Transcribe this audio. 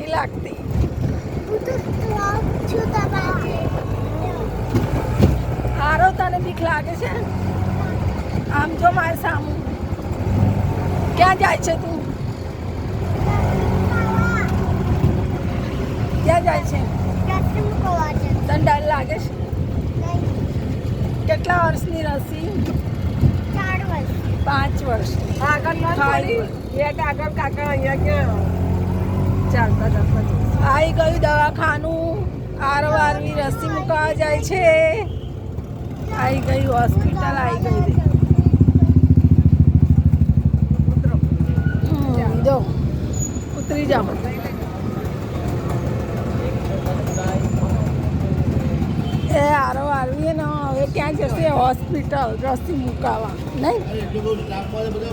નથી લાગતી. હારો તને બીક લાગે છે? આમ જો મારી સામું. ક્યાં જાય છે તું? ક્યાં જાય છે? તને ડર લાગે છે? કેટલા વર્ષની રસી? 5 વર્ષ. આગળ કાકા અહીંયા ક્યાં ચાલતા ચાલતા આવી ગયું દવાખાનું. આરવારની રસી મૂકવા જાય છે. આવી ગઈ હોસ્પિટલ, આવી ગઈ. જો ઉતરી જાઓ. એ આરવી ને હવે ક્યાં જશે? હોસ્પિટલ રસી મુકાવા નહીં.